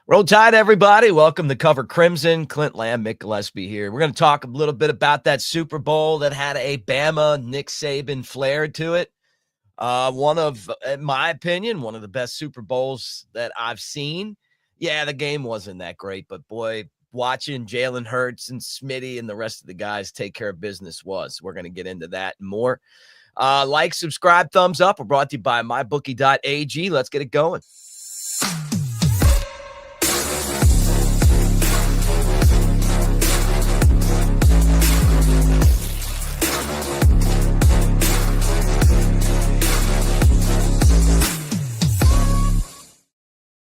Roll Tide, everybody. Welcome to Cover Crimson. Clint Lamb, Mick Gillispie here. We're going to talk a little bit about that Super Bowl that had a Bama Nick Saban flair to it. One of, in my opinion, one of the best Super Bowls that I've seen. Yeah, the game wasn't that great, but boy, watching Jalen Hurts and Smitty and the rest of the guys take care of business was. We're going to get into that and more. Like, subscribe, thumbs up. We're brought to you by mybookie.ag. Let's get it going.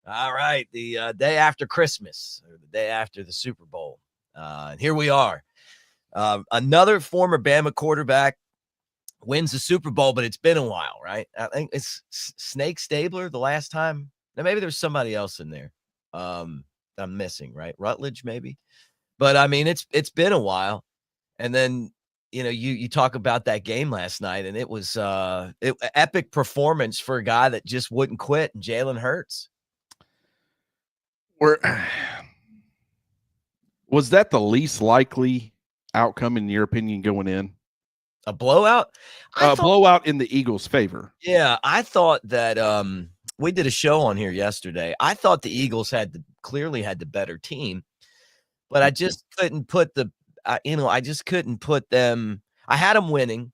All right, the day after Christmas, or the day after the Super Bowl. And here we are. Another former Bama quarterback wins the Super Bowl, but it's been a while, right? I think it's Snake Stabler the last time. Now, maybe there's somebody else in there I'm missing, right? Rutledge, maybe. But, I mean, it's been a while. And then, you talk about that game last night, and it was epic performance for a guy that just wouldn't quit, Jalen Hurts. Was that the least likely outcome in your opinion going in? A blowout? Blowout in the Eagles' favor. Yeah, I thought that we did a show on here yesterday. I thought the Eagles clearly had the better team, but I just couldn't put I just couldn't put them. I had them winning,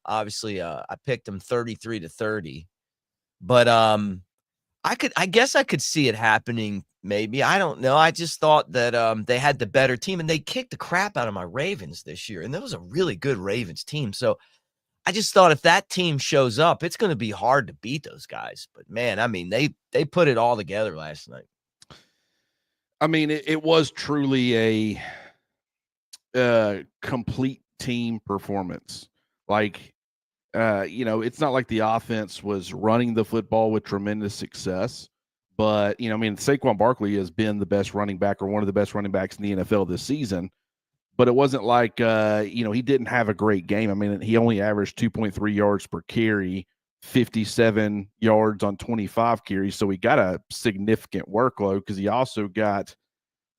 obviously I picked them 33-30, but I guess I could see it happening. Maybe. I don't know. I just thought that they had the better team, and they kicked the crap out of my Ravens this year. And that was a really good Ravens team. So I just thought if that team shows up, it's going to be hard to beat those guys. But man, I mean, they put it all together last night. I mean, it was truly a complete team performance. Like, it's not like the offense was running the football with tremendous success. But, Saquon Barkley has been the best running back or one of the best running backs in the NFL this season. But it wasn't like, he didn't have a great game. I mean, he only averaged 2.3 yards per carry, 57 yards on 25 carries. So he got a significant workload because he also got,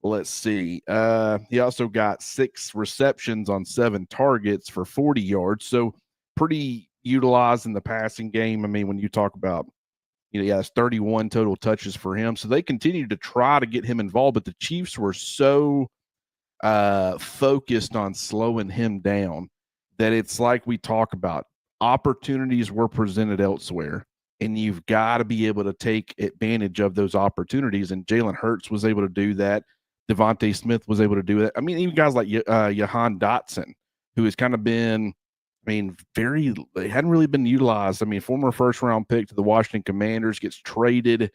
he also got 6 receptions on 7 targets for 40 yards. So pretty utilized in the passing game. I mean, when you talk about, it's 31 total touches for him. So they continued to try to get him involved, but the Chiefs were so focused on slowing him down that it's like we talk about opportunities were presented elsewhere, and you've got to be able to take advantage of those opportunities. And Jalen Hurts was able to do that. DeVonta Smith was able to do that. I mean, even guys like Jahan Dotson, who has kind of been, they hadn't really been utilized. I mean, former first-round pick to the Washington Commanders gets traded,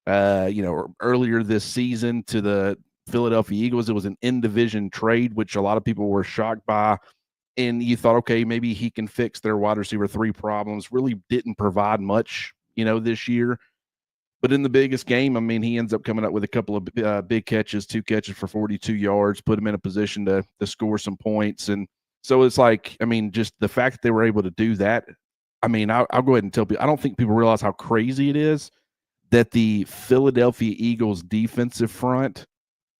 earlier this season to the Philadelphia Eagles. It was an in-division trade, which a lot of people were shocked by. And you thought, okay, maybe he can fix their wide receiver 3 problems. Really didn't provide much, this year. But in the biggest game, I mean, he ends up coming up with a couple of big catches, 2 catches for 42 yards, put him in a position to score some points. And so it's like, I mean, just the fact that they were able to do that, I mean, I'll go ahead and tell people, I don't think people realize how crazy it is that the Philadelphia Eagles defensive front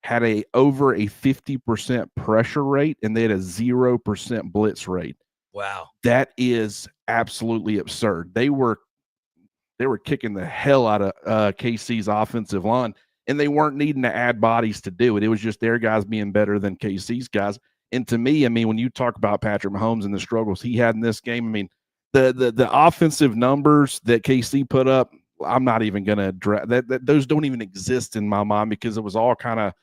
had over a 50% pressure rate, and they had a 0% blitz rate. Wow. That is absolutely absurd. They were kicking the hell out of KC's offensive line, and they weren't needing to add bodies to do it. It was just their guys being better than KC's guys. And to me, I mean, when you talk about Patrick Mahomes and the struggles he had in this game, I mean, the offensive numbers that KC put up, I'm not even going to address that. Those don't even exist in my mind because it was all kind of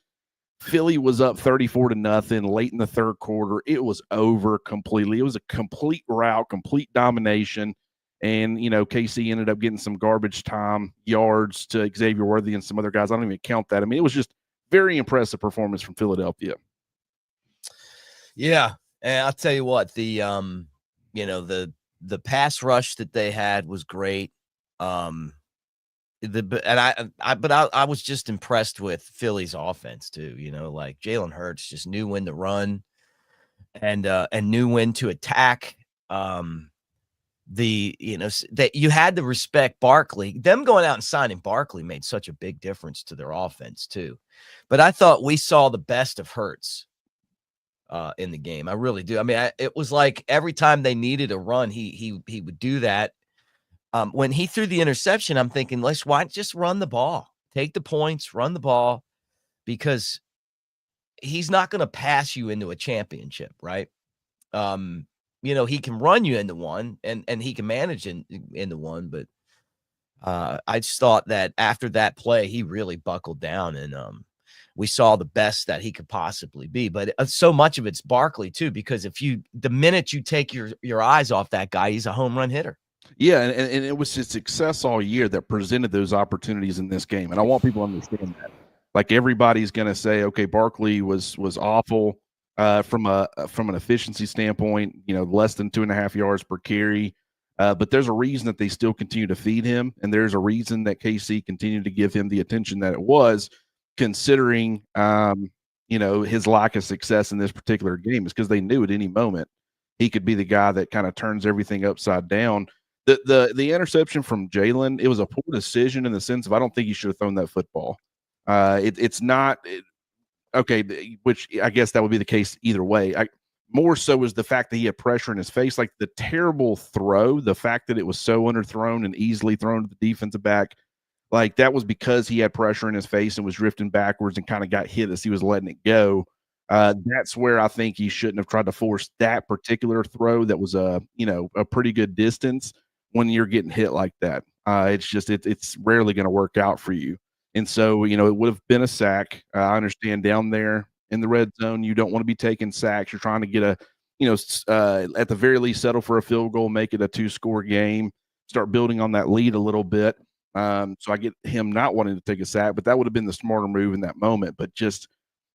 Philly was up 34-0 late in the third quarter. It was over completely. It was a complete rout, complete domination. And, KC ended up getting some garbage time yards to Xavier Worthy and some other guys. I don't even count that. I mean, it was just very impressive performance from Philadelphia. Yeah. And I'll tell you what, the pass rush that they had was great. I was just impressed with Philly's offense too. Like Jalen Hurts just knew when to run and knew when to attack. that you had to respect Barkley. Them going out and signing Barkley made such a big difference to their offense too. But I thought we saw the best of Hurts in the game. I really do. I mean, it was like every time they needed a run, he would do that. When he threw the interception, I'm thinking, why just run the ball? Take the points, run the ball, because he's not going to pass you into a championship, right? He can run you into one and he can manage into one, but I just thought that after that play, he really buckled down and we saw the best that he could possibly be. But so much of it's Barkley too, because the minute you take your eyes off that guy, he's a home run hitter. Yeah, and it was his success all year that presented those opportunities in this game. And I want people to understand that. Like, everybody's going to say, okay, Barkley was awful from an efficiency standpoint, less than 2.5 yards per carry. But there's a reason that they still continue to feed him, and there's a reason that KC continued to give him the attention that it was, considering his lack of success in this particular game, is because they knew at any moment he could be the guy that kind of turns everything upside down. The interception from Jalen, it was a poor decision in the sense of I don't think he should have thrown that football. It's not okay, which I guess that would be the case either way. More so was the fact that he had pressure in his face, like the terrible throw, the fact that it was so underthrown and easily thrown to the defensive back. Like, that was because he had pressure in his face and was drifting backwards and kind of got hit as he was letting it go. That's where I think he shouldn't have tried to force that particular throw. That was a pretty good distance when you're getting hit like that. It's rarely going to work out for you. And so, it would have been a sack. I understand down there in the red zone, you don't want to be taking sacks. You're trying to get at the very least, settle for a field goal, make it a 2-score game, start building on that lead a little bit. So I get him not wanting to take a sack, but that would have been the smarter move in that moment. But just,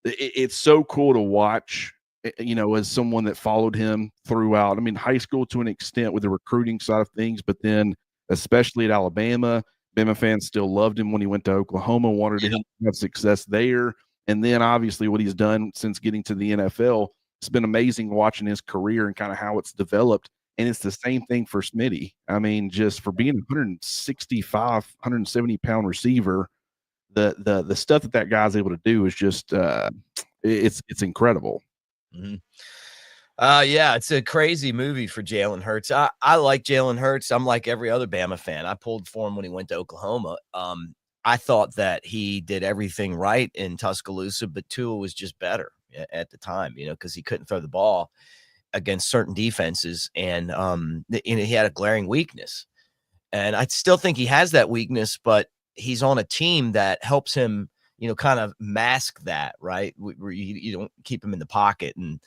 it's so cool to watch, as someone that followed him throughout. I mean, high school to an extent with the recruiting side of things, but then especially at Alabama, Bama fans still loved him when he went to Oklahoma, wanted him to have success there. And then obviously what he's done since getting to the NFL, it's been amazing watching his career and kind of how it's developed. And it's the same thing for Smitty. I mean, just for being a 165, 170-pound receiver, the stuff that guy's able to do is just it's incredible. Mm-hmm. Yeah, it's a crazy movie for Jalen Hurts. I like Jalen Hurts. I'm like every other Bama fan. I pulled for him when he went to Oklahoma. I thought that he did everything right in Tuscaloosa, but Tua was just better at the time, because he couldn't throw the ball against certain defenses, and he had a glaring weakness. And I still think he has that weakness, but he's on a team that helps him, kind of mask that, right? Where you don't keep him in the pocket and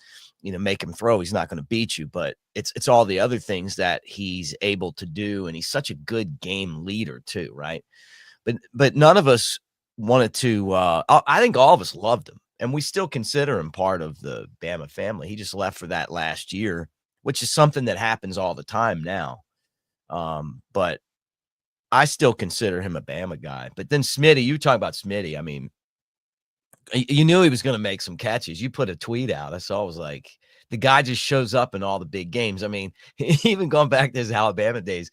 make him throw. He's not going to beat you, but it's all the other things that he's able to do, and he's such a good game leader too, right? But none of us wanted to. I think all of us loved him, and we still consider him part of the Bama family. He just left for that last year, which is something that happens all the time now. But I still consider him a Bama guy. But then Smitty, you talk about Smitty. I mean, you knew he was going to make some catches. You put a tweet out. I saw, it was like, the guy just shows up in all the big games. I mean, even going back to his Alabama days,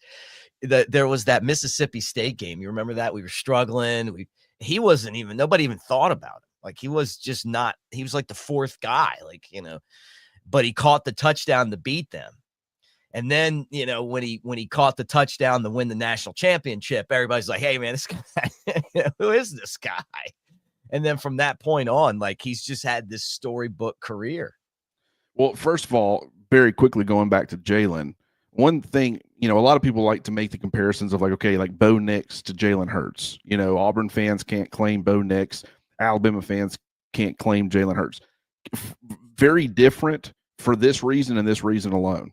there was that Mississippi State game. You remember that? We were struggling. Nobody even thought about it. Like, he was just not, he was like the fourth guy, but he caught the touchdown to beat them. And then, when he caught the touchdown to win the national championship, everybody's like, hey man, this guy, who is this guy? And then from that point on, like, he's just had this storybook career. Well, first of all, very quickly going back to Jalen, one thing, a lot of people like to make the comparisons of like Bo Nix to Jalen Hurts. Auburn fans can't claim Bo Nix. Alabama fans can't claim Jalen Hurts. Very different for this reason and this reason alone.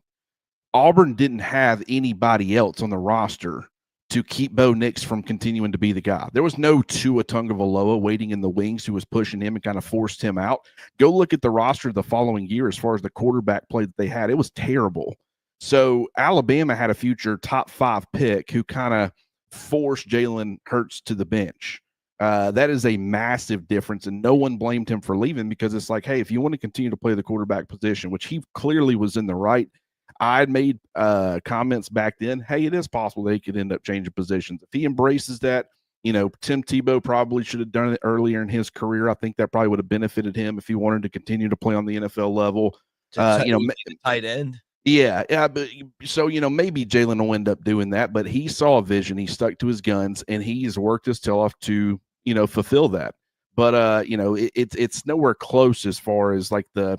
Auburn didn't have anybody else on the roster to keep Bo Nix from continuing to be the guy. There was no Tua Tagovailoa waiting in the wings who was pushing him and kind of forced him out. Go look at the roster the following year as far as the quarterback play that they had. It was terrible. So Alabama had a future top 5 pick who kind of forced Jalen Hurts to the bench. That is a massive difference, and no one blamed him for leaving, because it's like, hey, if you want to continue to play the quarterback position, which he clearly was in the right, I had made comments back then. Hey, it is possible they could end up changing positions if he embraces that. Tim Tebow probably should have done it earlier in his career. I think that probably would have benefited him if he wanted to continue to play on the NFL level. Tight end. Yeah, but so maybe Jalen will end up doing that, but he saw a vision, he stuck to his guns, and he's worked his tail off to fulfill that. But it's nowhere close as far as like Jalen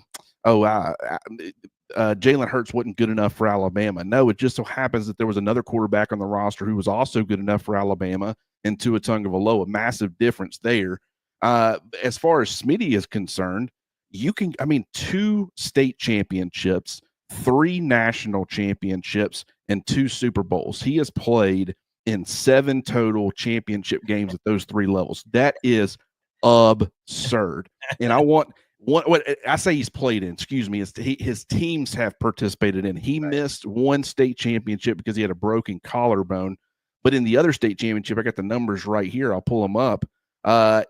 Hurts wasn't good enough for Alabama. No, it just so happens that there was another quarterback on the roster who was also good enough for Alabama, and Tua Tagovailoa, a massive difference there. As far as Smitty is concerned, 2 state championships, 3 national championships, and 2 Super Bowls. He has played in 7 total championship games at those 3 levels. That is absurd. And what I say he's played in, excuse me, his teams have participated in. He missed 1 state championship because he had a broken collarbone. But in the other state championship, I got the numbers right here. I'll pull them up.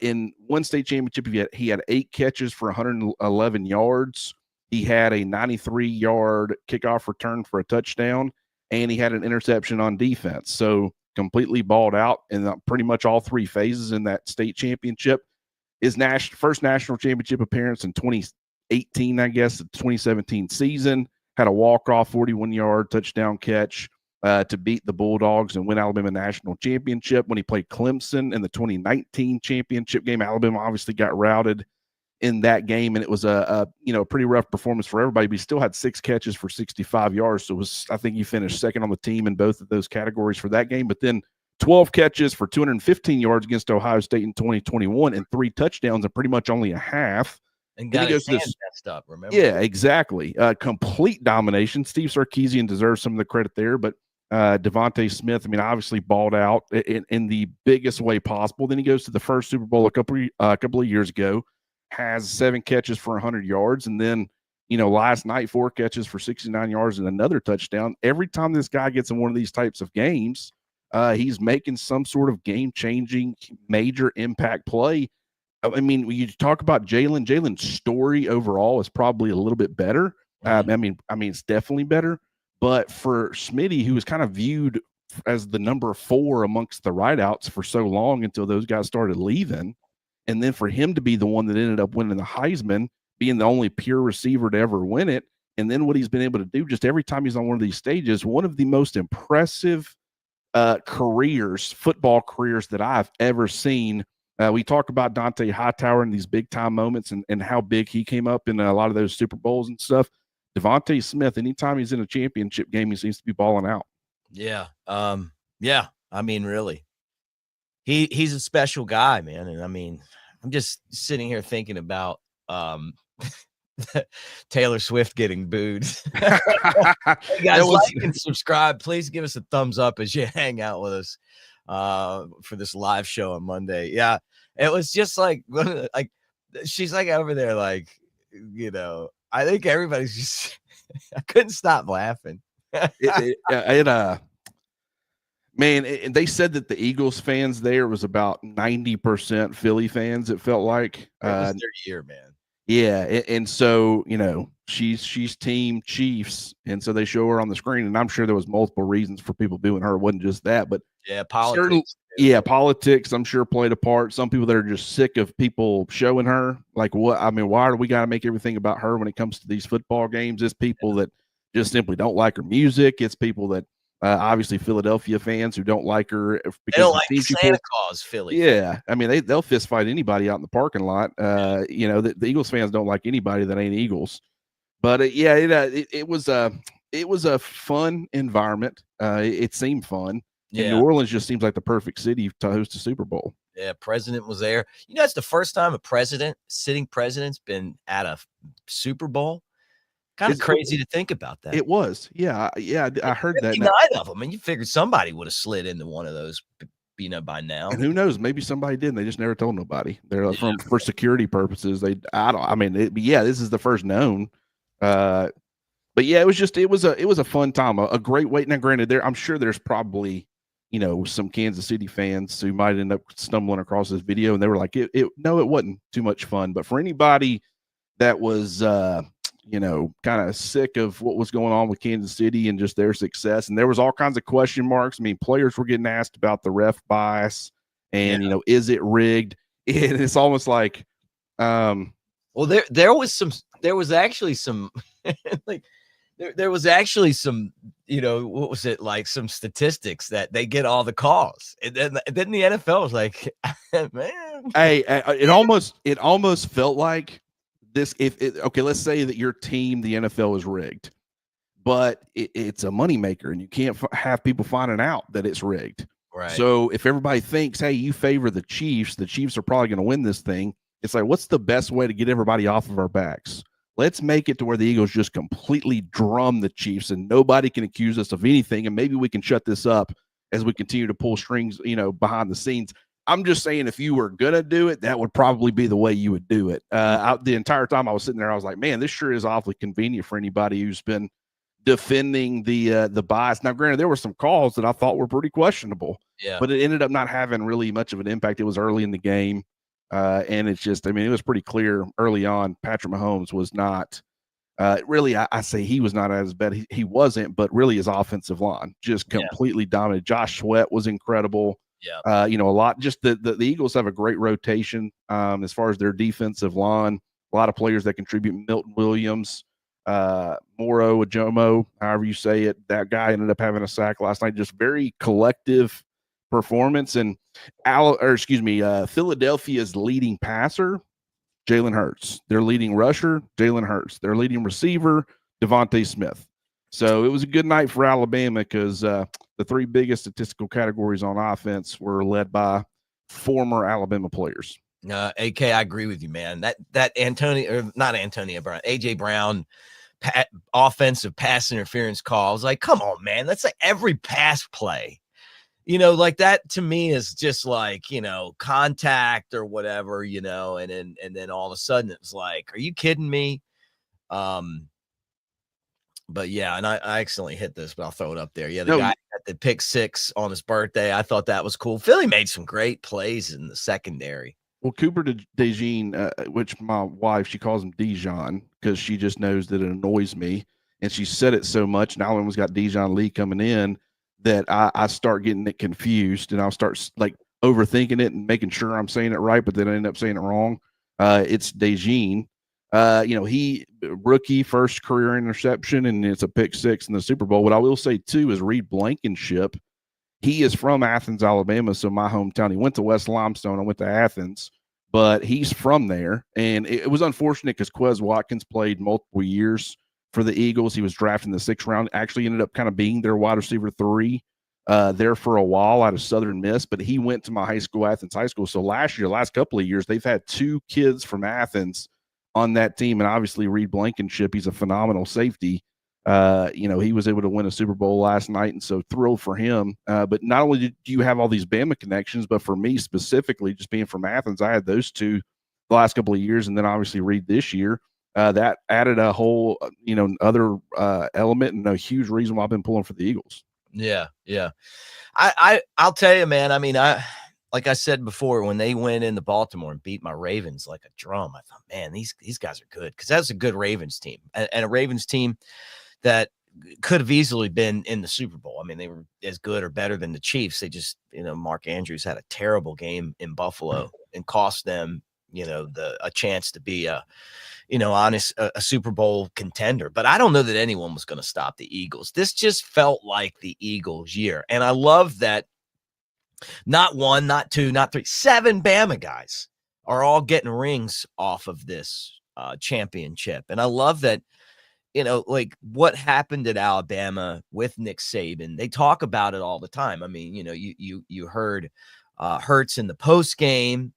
In 1 state championship, he had 8 catches for 111 yards. He had a 93-yard kickoff return for a touchdown, and he had an interception on defense. So completely balled out in pretty much all 3 phases in that state championship. His first national championship appearance in 2018, I guess, the 2017 season, had a walk-off 41-yard touchdown catch to beat the Bulldogs and win Alabama national championship. When he played Clemson in the 2019 championship game, Alabama obviously got routed in that game, and it was a pretty rough performance for everybody, but he still had 6 catches for 65 yards. So I think he finished second on the team in both of those categories for that game. But then 12 catches for 215 yards against Ohio State in 2021 and 3 touchdowns and pretty much only a half. And got his hand messed up, remember? Yeah, exactly. Complete domination. Steve Sarkisian deserves some of the credit there, but DeVonta Smith, obviously balled out in the biggest way possible. Then he goes to the first Super Bowl a couple of years ago, has 7 catches for 100 yards, and then last night 4 catches for 69 yards and another touchdown. Every time this guy gets in one of these types of games, he's making some sort of game-changing, major impact play. When you talk about Jalen's story overall is probably a little bit better. It's definitely better. But for Smitty, who was kind of viewed as the number 4 amongst the wideouts for so long until those guys started leaving, and then for him to be the one that ended up winning the Heisman, being the only pure receiver to ever win it, and then what he's been able to do just every time he's on one of these stages, one of the most impressive football careers that I've ever seen. We talk about Dante Hightower in these big-time moments and how big he came up in a lot of those Super Bowls and stuff. DeVonta Smith, anytime he's in a championship game, he seems to be balling out. Yeah. Really. He's a special guy, man. And I'm just sitting here thinking about Taylor Swift getting booed. Hey guys, like and subscribe. Please give us a thumbs up as you hang out with us for this live show on Monday. Yeah, it was just like she's like over there, like, I think everybody's just I couldn't stop laughing. Man, they said that the Eagles fans there was about 90% Philly fans, it felt like. It was their year, man. Yeah, and so, she's team Chiefs, and so they show her on the screen, and I'm sure there was multiple reasons for people booing her. It wasn't just that, but politics. Politics, I'm sure, played a part. Some people that are just sick of people showing her, like, why do we got to make everything about her when it comes to these football games? It's people that just simply don't like her music. It's people that obviously Philadelphia fans who don't like her because they don't like Santa Claus, Philly. Yeah, they'll fist fight anybody out in the parking lot. The Eagles fans don't like anybody that ain't Eagles. But it was a fun environment. It seemed fun. Yeah. And New Orleans just seems like the perfect city to host a Super Bowl. Yeah, president was there. It's the first time a sitting president's been at a Super Bowl. Kind of crazy to think about that. It was. Yeah, I heard that. 59 of them, and you figured somebody would have slid into one of those, by now. And who knows? Maybe somebody did, and they just never told nobody. They're for security purposes. This is the first known. But yeah, it was a fun time, a great wait. Now, granted, I'm sure there's probably some Kansas City fans who might end up stumbling across this video, and they were like, no, it wasn't too much fun. But for anybody that was kind of sick of what was going on with Kansas City and just their success. And there was all kinds of question marks. I mean, players were getting asked about the ref bias and, is it rigged? And it's almost like, well, there was actually some like there was actually some, what was it, like some statistics that they get all the calls, and then the NFL was like, man, hey, it almost felt like this. Okay, let's say that your team, the NFL, is rigged, but it's a moneymaker, and you can't have people finding out that it's rigged. Right. So if everybody thinks, hey, you favor the Chiefs are probably going to win this thing. It's like, what's the best way to get everybody off of our backs? Let's make it to where the Eagles just completely drum the Chiefs and nobody can accuse us of anything. And maybe we can shut this up as we continue to pull strings, behind the scenes. I'm just saying, if you were going to do it, that would probably be the way you would do it. The entire time I was sitting there, I was like, man, this sure is awfully convenient for anybody who's been defending the bias. Now, granted, there were some calls that I thought were pretty questionable, but it ended up not having really much of an impact. It was early in the game. And it's just, it was pretty clear early on, Patrick Mahomes was not really, I say he was not as bad. He wasn't, but really his offensive line just completely dominated. Josh Sweat was incredible. A lot, just the Eagles have a great rotation as far as their defensive line, a lot of players that contribute. Milton Williams, Moro Ajomo, however you say it, that guy ended up having a sack last night. Just very collective performance. And Philadelphia's leading passer, Jalen Hurts. Their leading rusher, Jalen Hurts. Their leading receiver, DeVonta Smith. So it was a good night for Alabama because the three biggest statistical categories on offense were led by former Alabama players. AK, I agree with you, man. That AJ Brown offensive pass interference call. I was like, come on, man. That's like every pass play. Like that to me is just like, contact or whatever, and then all of a sudden it was like, are you kidding me? But yeah, and I accidentally hit this, but I'll throw it up there. Yeah, the guy at the pick six on his birthday, I thought that was cool. Philly made some great plays in the secondary. Well, Cooper DeJean, which my wife, she calls him Dijon because she just knows that it annoys me. And she said it so much. Now Alabama's got Dijon Lee coming in that I start getting it confused and I'll start like overthinking it and making sure I'm saying it right, but then I end up saying it wrong. It's DeJean. He rookie first career interception, and it's a pick six in the Super Bowl. What I will say too is Reed Blankenship. He is from Athens, Alabama, so my hometown. He went to West Limestone. I went to Athens, but he's from there. And it was unfortunate because Quez Watkins played multiple years for the Eagles. He was drafted in the 6th round, actually ended up kind of being their wide receiver 3 there for a while out of Southern Miss, but he went to my high school, Athens High School. So last couple of years, they've had 2 kids from Athens on that team. And obviously Reed Blankenship, he's a phenomenal safety. He was able to win a Super Bowl last night, and so thrilled for him. But not only do you have all these Bama connections, but for me specifically, just being from Athens, I had those 2 the last couple of years, and then obviously Reed this year. That added a whole, other element and a huge reason why I've been pulling for the Eagles. Yeah. I'll tell you, man. Like I said before, when they went into Baltimore and beat my Ravens like a drum, I thought, man, these guys are good, because that's a good Ravens team, and a Ravens team that could have easily been in the Super Bowl. They were as good or better than the Chiefs. They just, Mark Andrews had a terrible game in Buffalo and cost them, a chance to be a Super Bowl contender. But I don't know that anyone was going to stop the Eagles. This just felt like the Eagles' year. And I love that not 1, not 2, not 3, 7 Bama guys are all getting rings off of this championship. And I love that, like what happened at Alabama with Nick Saban. They talk about it all the time. You heard Hurts in the post game.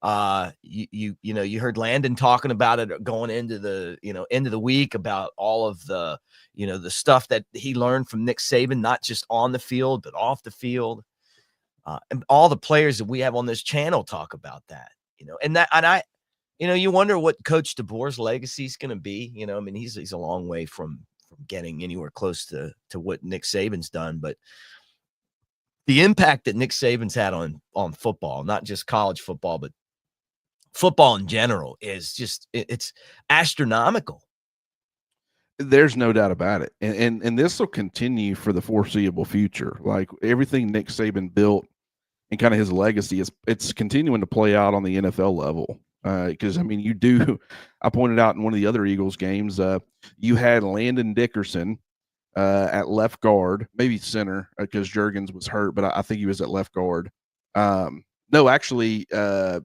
You heard Landon talking about it going into the end of the week about all of the the stuff that he learned from Nick Saban, not just on the field but off the field. And all the players that we have on this channel talk about that. You wonder what Coach DeBoer's legacy is going to be. He's a long way from getting anywhere close to what Nick Saban's done, but the impact that Nick Saban's had on football, not just college football, but football in general, is just it's astronomical. There's no doubt about it. And this will continue for the foreseeable future. Like everything Nick Saban built and kind of his legacy it's continuing to play out on the NFL level. Because I mean, I pointed out in one of the other Eagles games, you had Landon Dickerson at left guard, maybe center, because Juergens was hurt, but I think he was at left guard. No, actually, I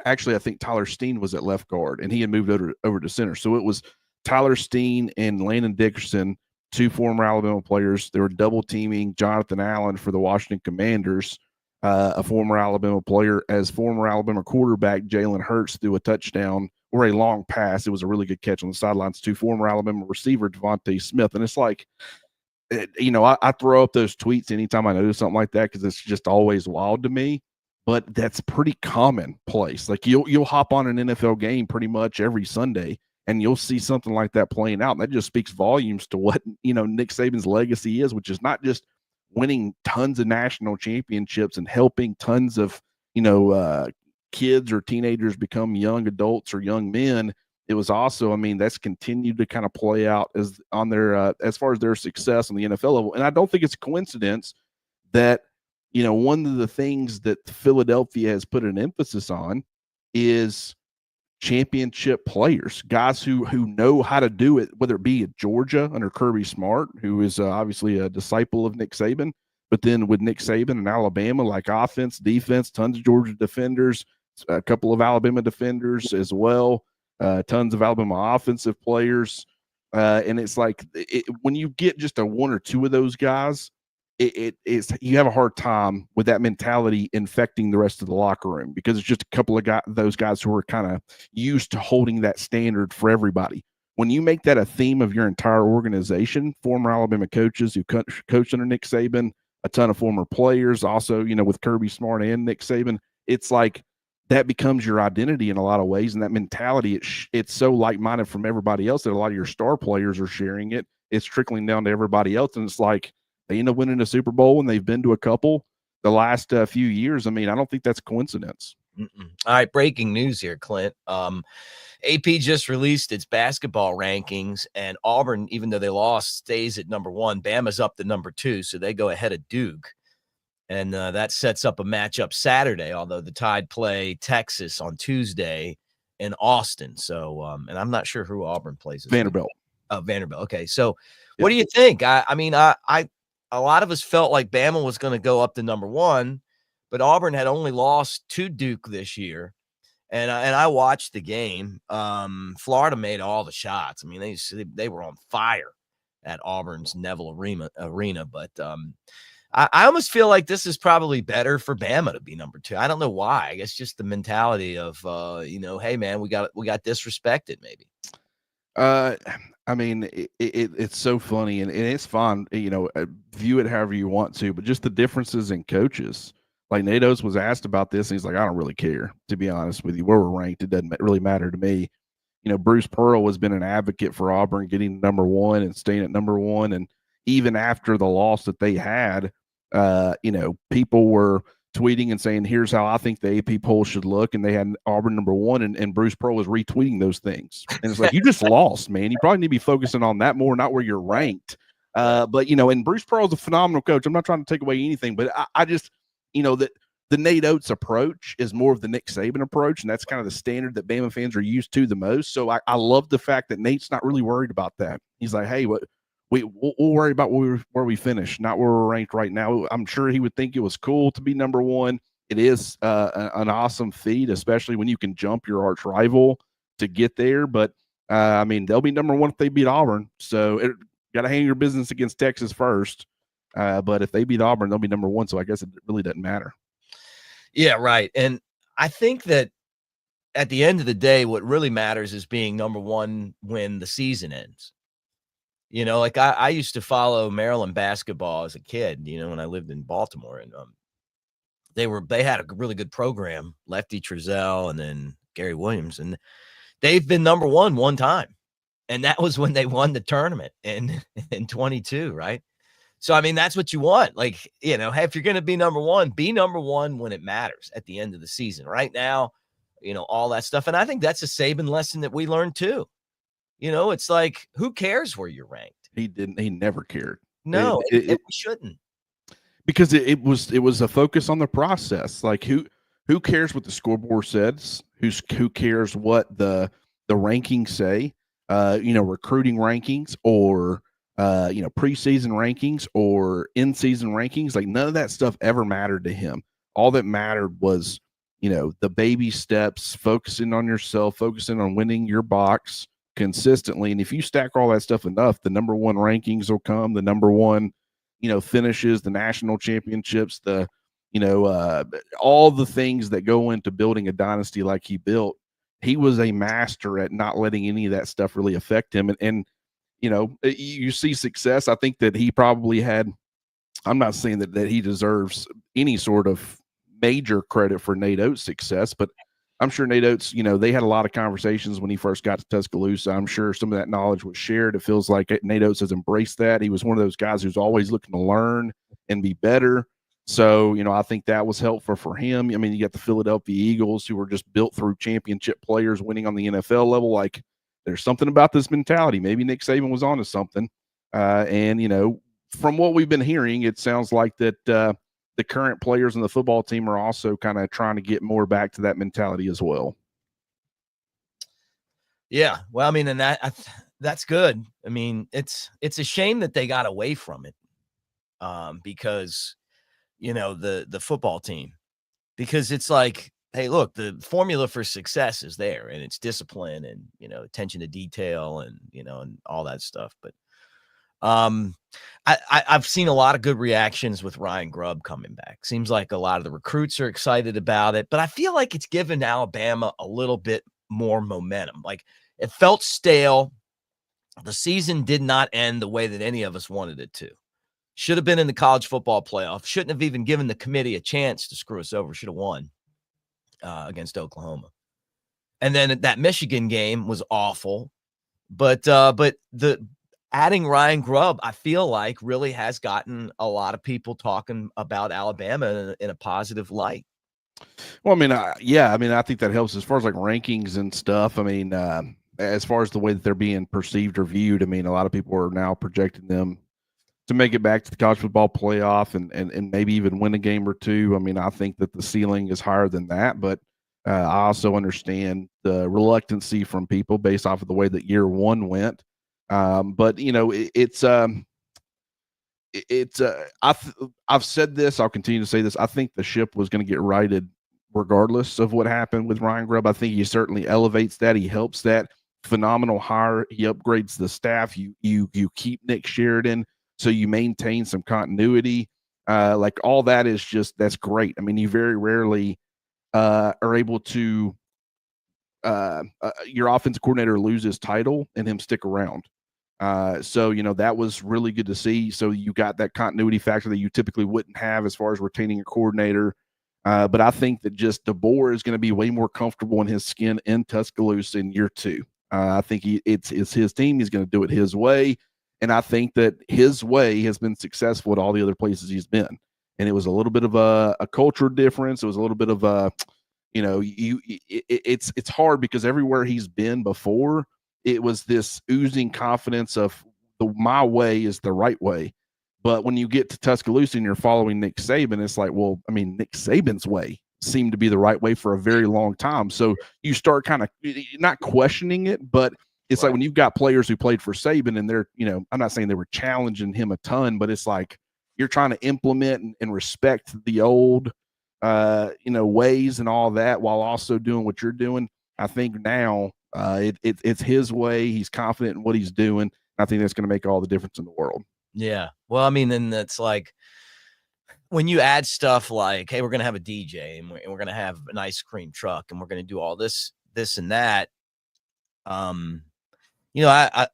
think Tyler Steen was at left guard, and he had moved over to center. So it was Tyler Steen and Landon Dickerson, two former Alabama players. They were double teaming Jonathan Allen for the Washington Commanders, a former Alabama player. As former Alabama quarterback, Jalen Hurts threw a touchdown or a long pass. It was a really good catch on the sidelines to former Alabama receiver DeVonta Smith. And it's like, I throw up those tweets anytime I notice something like that because it's just always wild to me. But that's pretty commonplace. Like you'll hop on an NFL game pretty much every Sunday, and you'll see something like that playing out. And that just speaks volumes to what Nick Saban's legacy is, which is not just winning tons of national championships and helping tons of kids or teenagers become young adults or young men. It was also, I mean, that's continued to kind of play out as on their as far as their success on the NFL level. And I don't think it's a coincidence that one of the things that Philadelphia has put an emphasis on is championship players, guys who know how to do it, whether it be at Georgia under Kirby Smart, who is obviously a disciple of Nick Saban, but then with Nick Saban in Alabama, like offense, defense, tons of Georgia defenders, a couple of Alabama defenders as well, tons of Alabama offensive players. And it's like when you get just a one or two of those guys, it's you have a hard time with that mentality infecting the rest of the locker room because it's just a couple of those guys who are kind of used to holding that standard for everybody. When you make that a theme of your entire organization, former Alabama coaches who coached under Nick Saban, a ton of former players, also with Kirby Smart and Nick Saban, it's like that becomes your identity in a lot of ways, and that mentality it's so like-minded from everybody else that a lot of your star players are sharing it. It's trickling down to everybody else, and it's like they end up winning a Super Bowl and they've been to a couple the last few years. I mean, I don't think that's a coincidence. All right, breaking news here, Clint. AP just released its basketball rankings, and Auburn, even though they lost, stays at number 1. Bama's up to number 2, so they go ahead of Duke. And that sets up a matchup Saturday, although the Tide play Texas on Tuesday in Austin. So, and I'm not sure who Auburn plays. Vanderbilt. Vanderbilt. Okay, so what do you think? I mean, a lot of us felt like Bama was going to go up to number 1, but Auburn had only lost to Duke this year. And I watched the game. Florida made all the shots. I mean, they were on fire at Auburn's Neville Arena. But I almost feel like this is probably better for Bama to be number 2. I don't know why. I guess just the mentality of hey man, we got disrespected maybe. I mean, it's so funny and it's fun, view it however you want to, but just the differences in coaches. Like Nate Oates was asked about this, and he's like, I don't really care, to be honest with you. Where we're ranked, it doesn't really matter to me. Bruce Pearl has been an advocate for Auburn getting number 1 and staying at number 1. And even after the loss that they had, people were tweeting and saying, here's how I think the AP poll should look. And they had Auburn number 1, and Bruce Pearl was retweeting those things. And it's like, you just lost, man. You probably need to be focusing on that more, not where you're ranked. But, and Bruce Pearl is a phenomenal coach. I'm not trying to take away anything, but I just, that the Nate Oates approach is more of the Nick Saban approach. And that's kind of the standard that Bama fans are used to the most. So I love the fact that Nate's not really worried about that. He's like, hey, we'll worry about where we finish, not where we're ranked right now. I'm sure he would think it was cool to be number 1. It is an awesome feat, especially when you can jump your arch rival to get there. But I mean, they'll be number 1 if they beat Auburn. So got to handle your business against Texas first. But if they beat Auburn, they'll be number 1. So I guess it really doesn't matter. Yeah, right. And I think that at the end of the day, what really matters is being number 1 when the season ends. Like I used to follow Maryland basketball as a kid, when I lived in Baltimore, and they had a really good program, Lefty Driesell and then Gary Williams, and they've been number 1 time. And that was when they won the tournament in 22, right? So, I mean, that's what you want. Like, hey, if you're going to be number 1, be number 1 when it matters at the end of the season. Right now, all that stuff. And I think that's a Saban lesson that we learned too. It's like, who cares where you're ranked? He never cared. No, and we shouldn't. Because it was a focus on the process. Like who cares what the scoreboard says? Who cares what the rankings say? Recruiting rankings or preseason rankings or in-season rankings. Like none of that stuff ever mattered to him. All that mattered was the baby steps, focusing on yourself, focusing on winning your box consistently. And if you stack all that stuff enough, the number one rankings will come, the number one finishes, the national championships, all the things that go into building a dynasty like he built. He was a master at not letting any of that stuff really affect him. And you see success. I think that he probably had, I'm not saying that he deserves any sort of major credit for Nate Oates' success, but I'm sure Nate Oates, they had a lot of conversations when he first got to Tuscaloosa. I'm sure some of that knowledge was shared. It feels like Nate Oates has embraced that. He was one of those guys who's always looking to learn and be better. So, I think that was helpful for him. I mean, you got the Philadelphia Eagles who were just built through championship players winning on the NFL level. Like, there's something about this mentality. Maybe Nick Saban was onto something. From what we've been hearing, it sounds like that the current players in the football team are also kind of trying to get more back to that mentality as well. Yeah. Well, I mean, and that's good. I mean, it's a shame that they got away from it because, the football team, because it's like, hey, look, the formula for success is there and it's discipline and, attention to detail and, and all that stuff. But I've seen a lot of good reactions with Ryan Grubb coming back. Seems like a lot of the recruits are excited about it, but I feel like it's given Alabama a little bit more momentum. Like it felt stale. The season did not end the way that any of us wanted it to. Should have been in the college football playoff. Shouldn't have even given the committee a chance to screw us over. Should have won against Oklahoma. And then that Michigan game was awful. But the adding Ryan Grubb, I feel like, really has gotten a lot of people talking about Alabama in a positive light. Well, I mean, I think that helps as far as like rankings and stuff. I mean, as far as the way that they're being perceived or viewed, I mean, a lot of people are now projecting them to make it back to the college football playoff and maybe even win a game or two. I mean, I think that the ceiling is higher than that, but I also understand the reluctancy from people based off of the way that year one went. But I've said this, I'll continue to say this. I think the ship was going to get righted regardless of what happened with Ryan Grubb. I think he certainly elevates that. He helps that. Phenomenal hire. He upgrades the staff. You keep Nick Sheridan, so you maintain some continuity. Like all that is that's great. I mean, you very rarely are able to your offensive coordinator lose his title and him stick around. So that was really good to see. So you got that continuity factor that you typically wouldn't have as far as retaining a coordinator. But I think that just DeBoer is going to be way more comfortable in his skin in Tuscaloosa in year two. I think it's his team. He's going to do it his way. And I think that his way has been successful at all the other places he's been. And it was a little bit of a culture difference. It was a little bit of a, it's hard because everywhere he's been before, it was this oozing confidence of my way is the right way. But when you get to Tuscaloosa and you're following Nick Saban, it's like, well, I mean, Nick Saban's way seemed to be the right way for a very long time. So you start kind of not questioning it, but it's right. Like when you've got players who played for Saban and they're, I'm not saying they were challenging him a ton, but it's like you're trying to implement and respect the old, ways and all that while also doing what you're doing. I think now it's his way. He's confident in what he's doing. I think that's going to make all the difference in the world. Yeah. Well, I mean, then that's like when you add stuff like, hey, we're going to have a DJ and we're going to have an ice cream truck and we're going to do all this and that. I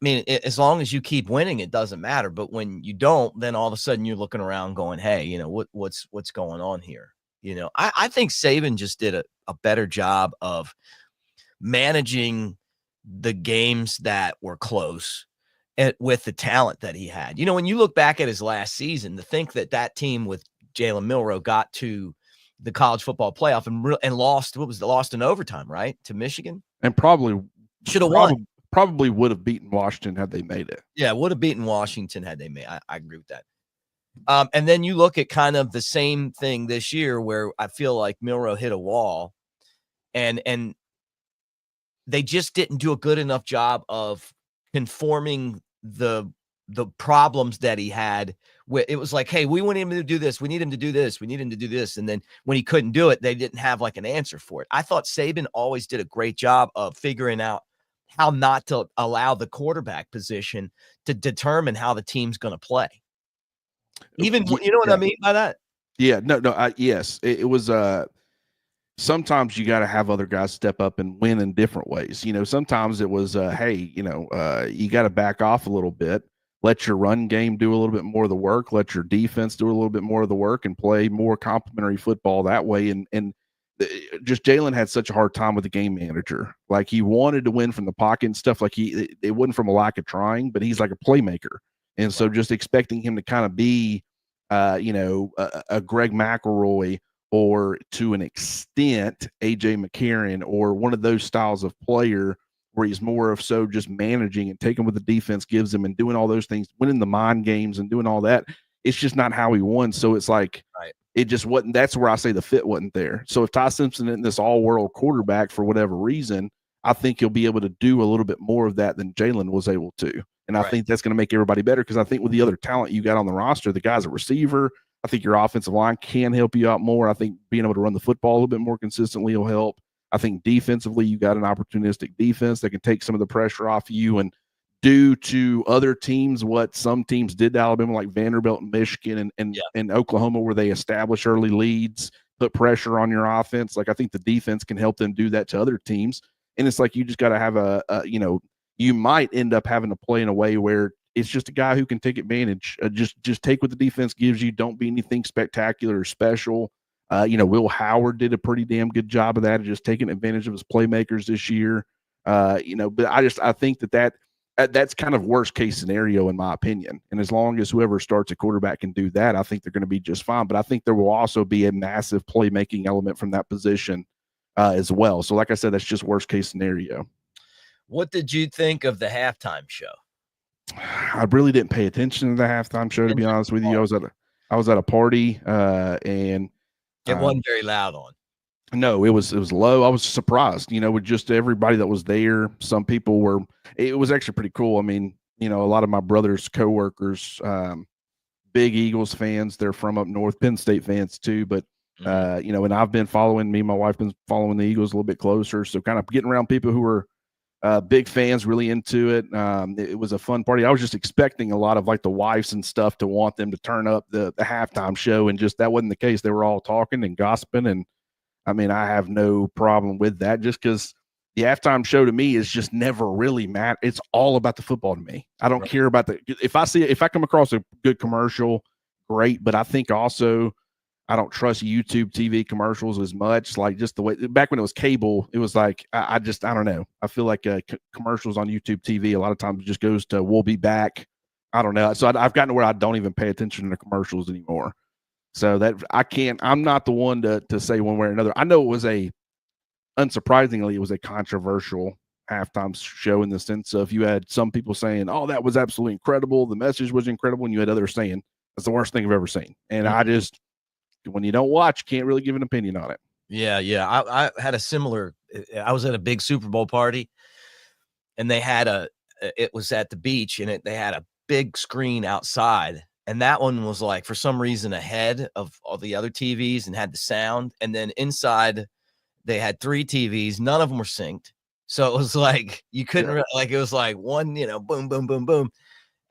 mean, as long as you keep winning, it doesn't matter. But when you don't, then all of a sudden you're looking around going, hey, what's going on here? I think Saban just did a better job of managing the games that were close with the talent that he had. When you look back at his last season, to think that team with Jalen Milroe got to the college football playoff and lost, lost in overtime, right? To Michigan. And probably should have won. probably would have beaten Washington had they made it. Yeah, would have beaten Washington had they made. I agree with that. And then you look at kind of the same thing this year where I feel like Milroe hit a wall, and they just didn't do a good enough job of conforming the problems that he had. It was like, hey, we want him to do this. We need him to do this. We need him to do this. And then when he couldn't do it, they didn't have like an answer for it. I thought Saban always did a great job of figuring out how not to allow the quarterback position to determine how the team's going to play. Even, you know what I mean by that? Yeah, yes, it was. Sometimes you got to have other guys step up and win in different ways. Sometimes it was, hey, you got to back off a little bit, let your run game do a little bit more of the work, let your defense do a little bit more of the work, and play more complementary football that way. And just Jalen had such a hard time with the game manager. Like, he wanted to win from the pocket and stuff. Like, it wasn't from a lack of trying, but he's like a playmaker. And so just expecting him to kind of be, a Greg McElroy, or to an extent, A.J. McCarron, or one of those styles of player where he's more of so just managing and taking what the defense gives him and doing all those things, winning the mind games and doing all that. It's just not how he won. So it's like, It just wasn't. That's where I say the fit wasn't there. So if Ty Simpson isn't this all-world quarterback for whatever reason, I think he'll be able to do a little bit more of that than Jalen was able to. And I think that's going to make everybody better, because I think with the other talent you got on the roster, the guy's a receiver. I think your offensive line can help you out more. I think being able to run the football a little bit more consistently will help. I think defensively, you got an opportunistic defense that can take some of the pressure off you and do to other teams what some teams did to Alabama, like Vanderbilt and Michigan and Oklahoma, where they establish early leads, put pressure on your offense. Like, I think the defense can help them do that to other teams. And it's like, you just got to have you might end up having to play in a way where it's just a guy who can take advantage. Just take what the defense gives you. Don't be anything spectacular or special. Will Howard did a pretty damn good job of that, of just taking advantage of his playmakers this year. But I think that's kind of worst case scenario in my opinion. And as long as whoever starts a quarterback can do that, I think they're going to be just fine. But I think there will also be a massive playmaking element from that position as well. So like I said, that's just worst case scenario. What did you think of the halftime show? I really didn't pay attention to the halftime show, to be honest with you. I was at a party and it wasn't very loud on. No, it was low. I was surprised, with just everybody that was there. Some people were. It was actually pretty cool. I mean, a lot of my brother's coworkers, big Eagles fans. They're from up north, Penn State fans too. But and I've been following. Me and my wife been following the Eagles a little bit closer. So kind of getting around people who were big fans, really into it. It was a fun party. I was just expecting a lot of like the wives and stuff to want them to turn up the halftime show, and just that wasn't the case. They were all talking and gossiping, and I mean, I have no problem with that, just because the halftime show to me is just never really matter. It's all about the football to me. I don't care about if I come across a good commercial, great. But I think also I don't trust YouTube TV commercials as much. Like, just the way back when it was cable, it was like, I don't know. I feel like commercials on YouTube TV a lot of times just goes to "we'll be back." I don't know. So I've gotten to where I don't even pay attention to the commercials anymore. So that I'm not the one to say one way or another. I know it was unsurprisingly, it was a controversial halftime show in the sense of you had some people saying, "Oh, that was absolutely incredible. The message was incredible." And you had others saying, "That's the worst thing I've ever seen." And I just, when you don't watch, can't really give an opinion on it. Yeah. I had a similar, I was at a big Super Bowl party, and they had it was at the beach, and they had a big screen outside. And that one was like, for some reason, ahead of all the other TVs and had the sound. And then inside, they had 3 TVs. None of them were synced. So it was like, you couldn't it was like one, boom, boom, boom, boom.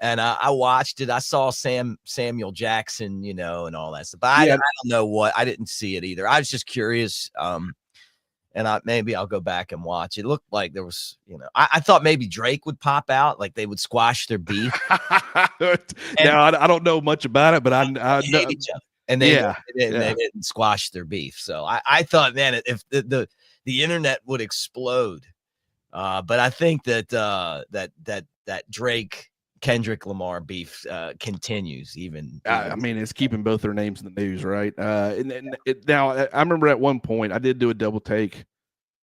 And I watched it. I saw Samuel Jackson, and all that stuff. But I don't know I didn't see it either. I was just curious. And maybe I'll go back and watch. It looked like there was, I thought maybe Drake would pop out, like they would squash their beef. Now, I don't know much about it, but I know each other, and they didn't squash their beef. So I thought, man, if the internet would explode. But I think that that Drake Kendrick Lamar beef continues even. I mean, it's keeping both their names in the news, right? Now, I remember at one point I did do a double take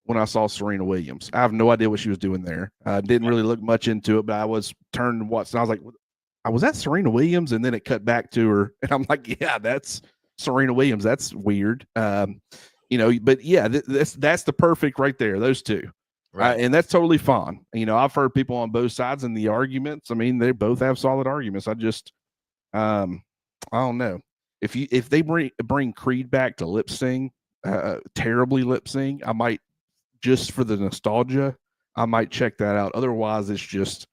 when I saw Serena Williams. I have no idea what she was doing there. Didn't really look much into it, but I was turned and watched, and I was like, was that Serena Williams? And then it cut back to her, and I'm like, yeah, that's Serena Williams. That's weird. But yeah, that's the perfect right there. Those two. Right. And that's totally fine. I've heard people on both sides in the arguments. I mean, they both have solid arguments. I don't know if they bring Creed back to lip sync, terribly lip sync. I might, just for the nostalgia, I might check that out. Otherwise, it's just,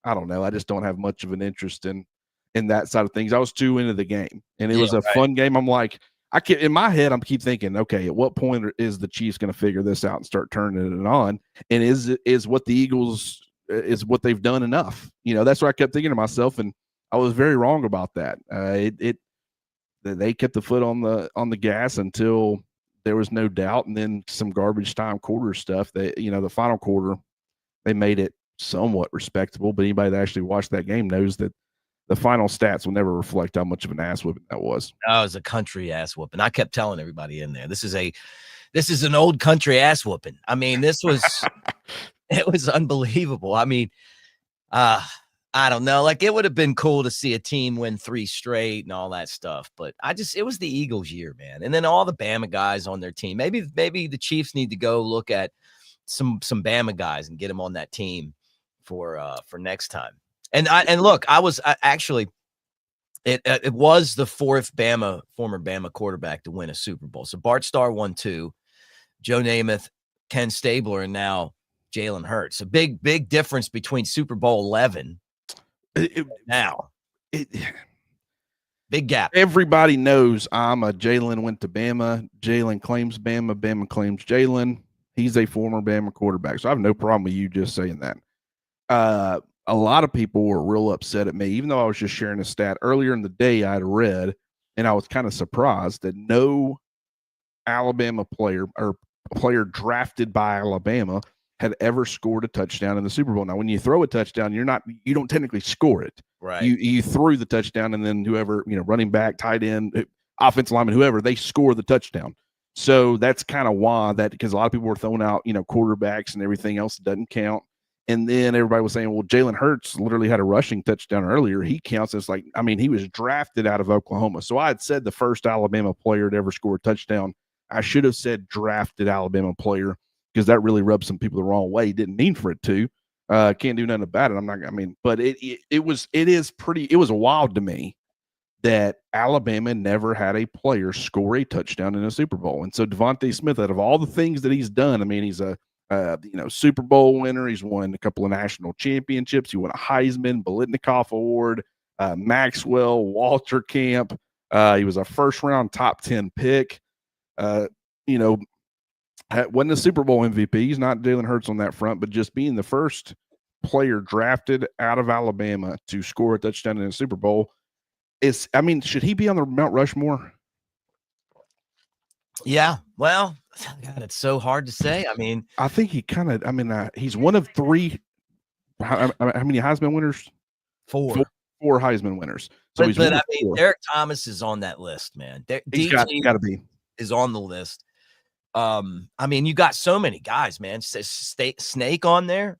I don't know. I just don't have much of an interest in that side of things. I was too into the game, and it was a fun game. I'm like, in my head, I'm keep thinking, okay, at what point is the Chiefs going to figure this out and start turning it on? And is what the Eagles is what they've done enough? That's what I kept thinking to myself, and I was very wrong about that. They kept the foot on the gas until there was no doubt, and then some garbage time quarter stuff. The final quarter, they made it somewhat respectable. But anybody that actually watched that game knows that the final stats will never reflect how much of an ass whooping that was. Oh, it was a country ass whooping. I kept telling everybody in there, this is an old country ass whooping. I mean, this was it was unbelievable. I mean, I don't know. Like, it would have been cool to see a team win 3 straight and all that stuff, but it was the Eagles' year, man. And then all the Bama guys on their team. Maybe the Chiefs need to go look at some Bama guys and get them on that team for next time. And look, I was actually, it was the 4th former Bama quarterback to win a Super Bowl. So Bart Starr won 2, Joe Namath, Ken Stabler, and now Jalen Hurts. A big difference between Super Bowl 11 now. Big gap. Everybody knows I'm a Jalen went to Bama. Jalen claims Bama. Bama claims Jalen. He's a former Bama quarterback. So I have no problem with you just saying that. A lot of people were real upset at me, even though I was just sharing a stat earlier in the day I had read, and I was kind of surprised that no Alabama player or player drafted by Alabama had ever scored a touchdown in the Super Bowl. Now, when you throw a touchdown, you don't technically score it. Right. You threw the touchdown, and then whoever, running back, tight end, offensive lineman, whoever, they score the touchdown. So that's kind of why because a lot of people were throwing out, quarterbacks and everything else that doesn't count. And then everybody was saying, well, Jalen Hurts literally had a rushing touchdown earlier. He counts as he was drafted out of Oklahoma. So I had said the first Alabama player to ever score a touchdown. I should have said drafted Alabama player, because that really rubbed some people the wrong way. Didn't mean for it to. Can't do nothing about it. But it was wild to me that Alabama never had a player score a touchdown in a Super Bowl. And so DeVonta Smith, out of all the things that he's done, he's a Super Bowl winner. He's won a couple of national championships. He won a Heisman, Biletnikoff Award, Maxwell, Walter Camp. He was a first-round top 10 pick. Wasn't a Super Bowl MVP. He's not Jalen Hurts on that front, but just being the first player drafted out of Alabama to score a touchdown in a Super Bowl should he be on the Mount Rushmore? Yeah. Well, God, it's so hard to say. I think he kind of, he's one of 3. How many Heisman winners? 4 Heisman winners. So Derek Thomas is on that list, man. He's got to be. Is on the list. You got so many guys, man. Snake on there,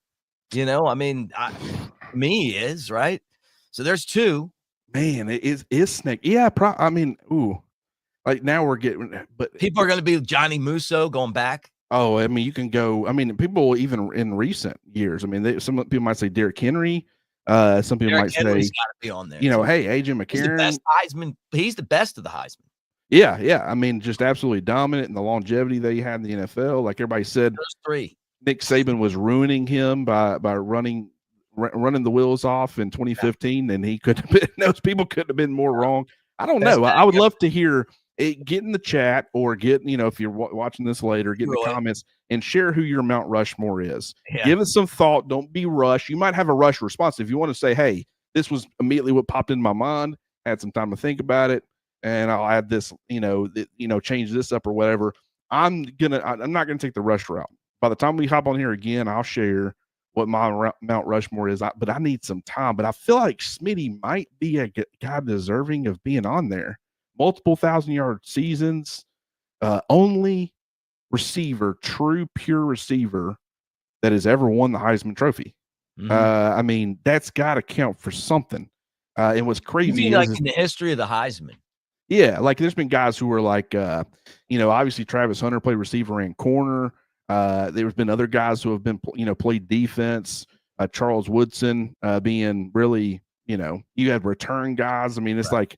me is right. So there's 2. Man, it is Snake. Yeah, like now we're getting, but people are going to be Johnny Musso going back. Oh, you can go. People even in recent years. Some people might say Derrick Henry. Some people might Henry's got to be on there. Hey, AJ McCarron. He's the best Heisman. He's the best of the Heisman. Yeah. Just absolutely dominant, and the longevity that he had in the NFL. Like everybody said, those 3. Nick Saban was ruining him by running the wheels off in 2015, and he could have been. Those people couldn't have been more wrong. I don't know. I would love to hear it. Get in the chat, or get if you're watching this later, get in the comments and share who your Mount Rushmore is. Yeah. Give us some thought. Don't be rushed. You might have a rush response if you want to say, "Hey, this was immediately what popped in my mind. Had some time to think about it, and I'll add this. Change this up or whatever." I'm not gonna take the rush route. By the time we hop on here again, I'll share what my Mount Rushmore is. But I need some time. But I feel like Smitty might be a guy deserving of being on there. Multiple 1,000-yard seasons, only receiver, true pure receiver that has ever won the Heisman Trophy. I mean, that's got to count for something. And what's crazy like is in the history of the Heisman. Yeah, like there's been guys who were like, obviously Travis Hunter played receiver and corner. There's been other guys who have been, played defense. Charles Woodson being really, you had return guys. I mean, it's like,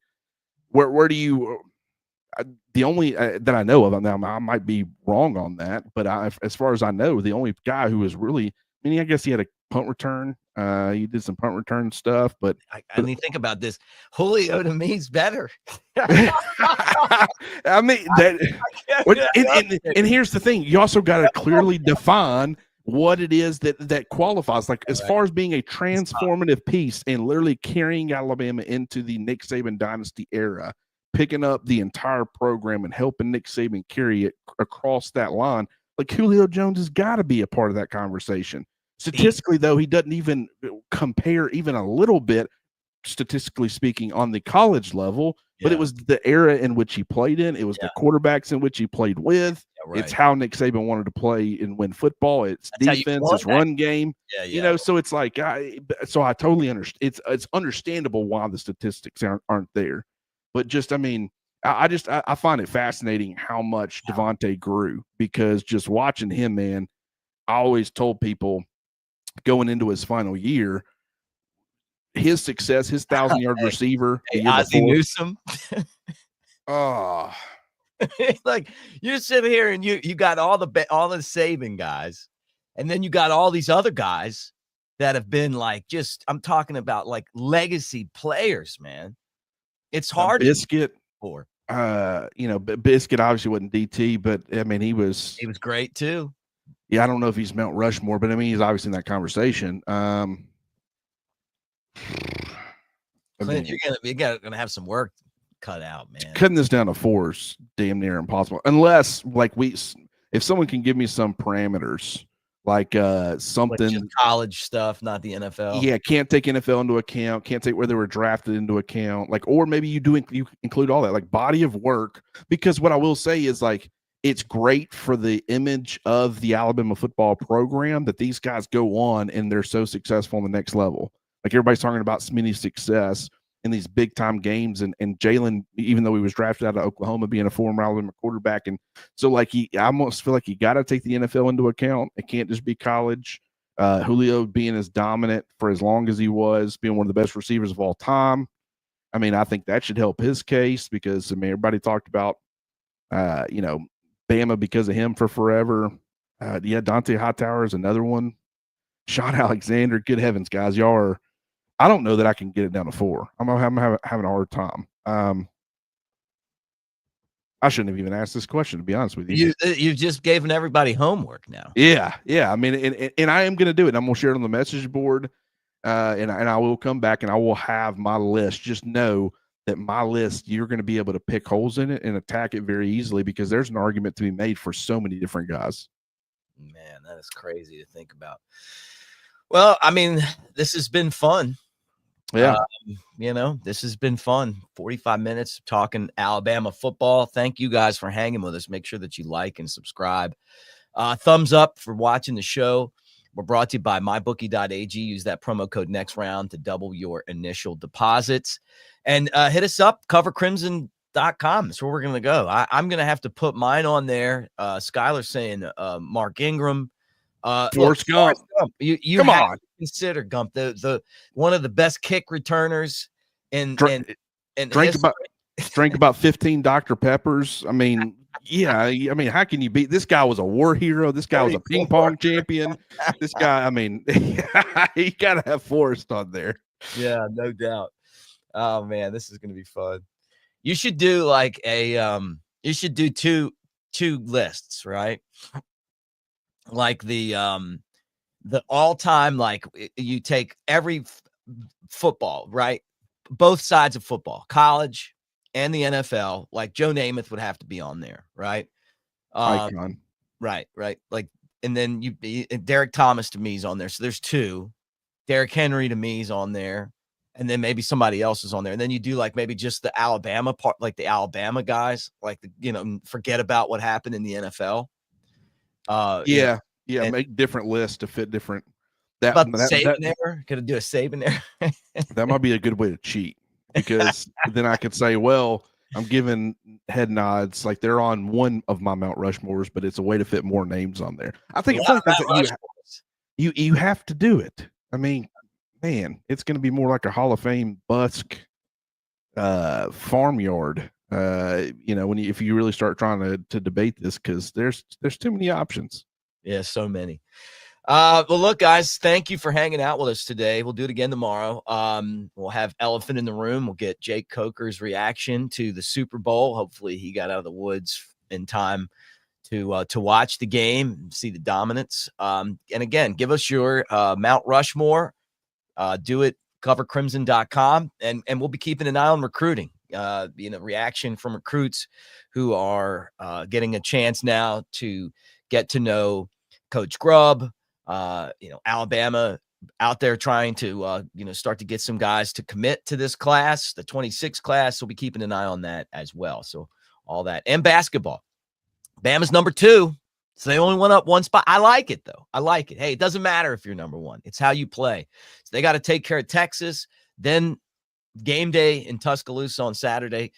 where do you? The only that I know of, now I might be wrong on that, but as far as I know, the only guy who was really, I guess he had a punt return. He did some punt return stuff, but I mean, think about this. Julio to me is better. I mean and here's the thing: you also got to clearly define what it is that qualifies. Like as far as being a transformative piece and literally carrying Alabama into the Nick Saban dynasty era, picking up the entire program and helping Nick Saban carry it across that line. Like Julio Jones has got to be a part of that conversation. Statistically, though, he doesn't even compare even a little bit, statistically speaking, on the college level. But it was the era in which he played in. It was the quarterbacks in which he played with. It's how Nick Saban wanted to play and win football. It's defense, it's run game. So it's like, so I totally understand. It's understandable why the statistics aren't there. But just, I mean, I find it fascinating how much DeVonta grew, because just watching him, man, I always told people going into his final year, his success, his 1,000-yard receiver, the year Ozzie before. Newsome. Oh, like you sit here and you got all the Saban guys, and then you got all these other guys that have been like, I'm talking about like legacy players, man. It's hard. Biscuit, Biscuit obviously wasn't DT, but I mean he was great too. Yeah, I don't know if he's Mount Rushmore, but I mean he's obviously in that conversation. Clint, you're gonna have some work cut out, man. Cutting this down to 4 is damn near impossible, unless like if someone can give me some parameters, like something like college stuff, not the NFL. Yeah, can't take NFL into account, can't take where they were drafted into account, like, or maybe you include all that, like body of work. Because what I will say is, like, it's great for the image of the Alabama football program that these guys go on and they're so successful on the next level. Like everybody's talking about Smitty's success in these big time games, and Jalen, even though he was drafted out of Oklahoma, being a former Alabama quarterback. And so like I almost feel like you got to take the NFL into account. It can't just be college. Julio being as dominant for as long as he was, being one of the best receivers of all time. I mean, I think that should help his case, because I mean, everybody talked about, Bama because of him for forever. Dante Hightower is another one. Sean Alexander, good heavens, guys, y'all are. I don't know that I can get it down to 4. I'm having a hard time. I shouldn't have even asked this question, to be honest with you. You've just given everybody homework now. Yeah. I mean, and I am going to do it. I'm going to share it on the message board, and I will come back and I will have my list. Just know that my list, you're going to be able to pick holes in it and attack it very easily, because there's an argument to be made for so many different guys. Man, that is crazy to think about. Well, I mean, this has been fun. Yeah. This has been fun. 45 minutes talking Alabama football. Thank you guys for hanging with us. Make sure that you like and subscribe. Thumbs up for watching the show. We're brought to you by mybookie.ag. Use that promo code next round to double your initial deposits. And hit us up, covercrimson.com. That's where we're going to go. I'm going to have to put mine on there. Skylar's saying Mark Ingram. Forrest Gump. You come have on. to consider Gump the one of the best kick returners in drank about 15 Dr. Peppers. I mean, how can you beat this guy? Was a war hero. This guy was a ping pong champion. This guy, I mean, you gotta have Forrest on there. Yeah, no doubt. Oh man, this is gonna be fun. You should do like you should do two lists, right? Like the all-time, like you take every football, right? Both sides of football, college and the NFL. Like Joe Namath would have to be on there, right? Icon. Right. Like, and then Derek Thomas to me is on there. So there's 2. Derrick Henry to me is on there. And then maybe somebody else is on there. And then you do like maybe just the Alabama part, like the Alabama guys, like forget about what happened in the NFL. Yeah, and make different lists to fit different. about the saving error. Gonna do a saving error. That might be a good way to cheat, because then I could say, well, I'm giving head nods like they're on one of my Mount Rushmores, but it's a way to fit more names on there. I think it's funny that you have to do it. I mean, man, it's going to be more like a Hall of Fame busk farmyard. If you really start trying to debate this, because there's too many options. Yeah, so many. Well, look, guys, thank you for hanging out with us today. We'll do it again tomorrow. We'll have Elephant in the Room. We'll get Jake Coker's reaction to the Super Bowl. Hopefully he got out of the woods in time to watch the game and see the dominance. And again, give us your Mount Rushmore. Do it, covercrimson.com, and we'll be keeping an eye on recruiting. Reaction from recruits who are getting a chance now to get to know Coach Grubb. Alabama out there trying to, start to get some guys to commit to this class, the 26 class. We'll be keeping an eye on that as well. So all that, and basketball. Bama's number 2. So they only went up one spot. I like it, though. I like it. Hey, it doesn't matter if you're number 1. It's how you play. So they got to take care of Texas. Then game day in Tuscaloosa on Saturday.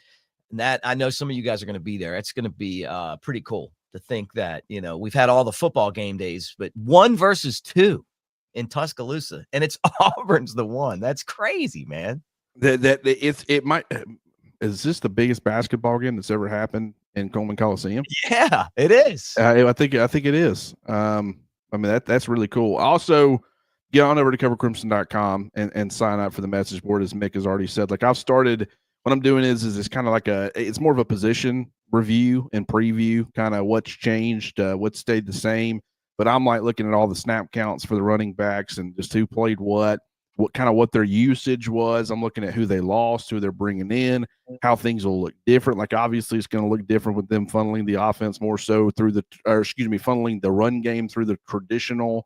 And that, I know some of you guys are going to be there. It's going to be pretty cool to think that, we've had all the football game days, but 1 versus 2 in Tuscaloosa, and it's Auburn's the 1. That's crazy, man. It might. Is this the biggest basketball game that's ever happened in Coleman Coliseum? Yeah, it is. I think it is. That's really cool. Also, get on over to covercrimson.com and sign up for the message board, as Mick has already said. Like, I've started, what I'm doing is it's kind of like it's more of a position review and preview, kind of what's changed, what stayed the same. But I'm like looking at all the snap counts for the running backs and just who played what their usage was. I'm looking at who they lost, who they're bringing in, how things will look different. Like, obviously it's going to look different with them funneling the offense more so through funneling the run game through the traditional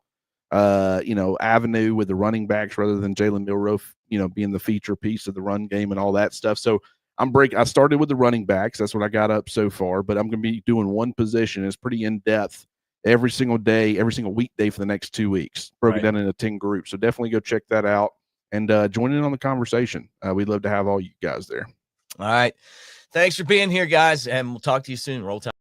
avenue with the running backs, rather than Jalen Milroe, being the feature piece of the run game and all that stuff. So I started with the running backs. That's what I got up so far, but I'm going to be doing one position. It's pretty in depth every single day, every single weekday for the next 2 weeks, broken down into 10 groups. So definitely go check that out and join in on the conversation. We'd love to have all you guys there. All right. Thanks for being here, guys, and we'll talk to you soon. Roll Tide.